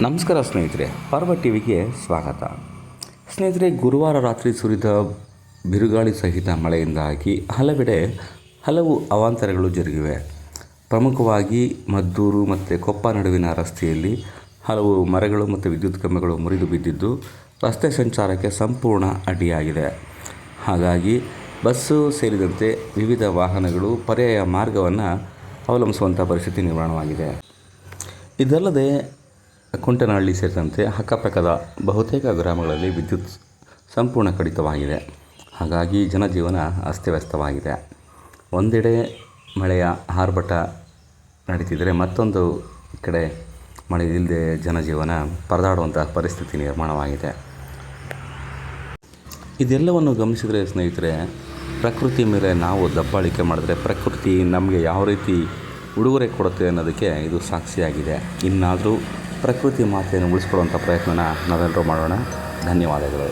ನಮಸ್ಕಾರ ಸ್ನೇಹಿತರೆ, ಪರ್ವ ಟಿವಿಗೆ ಸ್ವಾಗತ. ಸ್ನೇಹಿತರೆ, ಗುರುವಾರ ರಾತ್ರಿ ಸುರಿದ ಬಿರುಗಾಳಿ ಸಹಿತ ಮಳೆಯಿಂದಾಗಿ ಹಲವೆಡೆ ಹಲವು ಅವಾಂತರಗಳು ಜರುಗಿವೆ. ಪ್ರಮುಖವಾಗಿ ಮದ್ದೂರು ಮತ್ತು ಕೊಪ್ಪ ನಡುವಿನ ರಸ್ತೆಯಲ್ಲಿ ಹಲವು ಮರಗಳು ಮತ್ತು ವಿದ್ಯುತ್ ಕಂಬಗಳು ಮುರಿದು ಬಿದ್ದಿದ್ದು ರಸ್ತೆ ಸಂಚಾರಕ್ಕೆ ಸಂಪೂರ್ಣ ಅಡ್ಡಿಯಾಗಿದೆ. ಹಾಗಾಗಿ ಬಸ್ಸು ಸೇರಿದಂತೆ ವಿವಿಧ ವಾಹನಗಳು ಪರ್ಯಾಯ ಮಾರ್ಗವನ್ನು ಅವಲಂಬಿಸುವಂಥ ಪರಿಸ್ಥಿತಿ ನಿರ್ಮಾಣವಾಗಿದೆ. ಇದಲ್ಲದೆ ಕುಂಟನಹಳ್ಳಿ ಸೇರಿದಂತೆ ಅಕ್ಕಪಕ್ಕದ ಬಹುತೇಕ ಗ್ರಾಮಗಳಲ್ಲಿ ವಿದ್ಯುತ್ ಸಂಪೂರ್ಣ ಕಡಿತವಾಗಿದೆ. ಹಾಗಾಗಿ ಜನಜೀವನ ಅಸ್ತವ್ಯಸ್ತವಾಗಿದೆ. ಒಂದೆಡೆ ಮಳೆಯ ಆರ್ಭಟ ನಡೀತಿದ್ದರೆ ಮತ್ತೊಂದು ಕಡೆ ಮಳೆ ಇಲ್ಲದೆ ಜನಜೀವನ ಪರದಾಡುವಂಥ ಪರಿಸ್ಥಿತಿ ನಿರ್ಮಾಣವಾಗಿದೆ. ಇದೆಲ್ಲವನ್ನು ಗಮನಿಸಿದರೆ ಸ್ನೇಹಿತರೆ, ಪ್ರಕೃತಿ ಮೇಲೆ ನಾವು ದಬ್ಬಾಳಿಕೆ ಮಾಡಿದ್ರೆ ಪ್ರಕೃತಿ ನಮಗೆ ಯಾವ ರೀತಿ ಉಡುಗೊರೆ ಕೊಡುತ್ತೆ ಅನ್ನೋದಕ್ಕೆ ಇದು ಸಾಕ್ಷಿಯಾಗಿದೆ. ಇನ್ನಾದರೂ ಪ್ರಕೃತಿ ಮಾತೆಯನ್ನು ಉಳಿಸ್ಕೊಳ್ಳುವಂಥ ಪ್ರಯತ್ನನ ನಾವೆಲ್ಲರೂ ಮಾಡೋಣ. ಧನ್ಯವಾದಗಳು.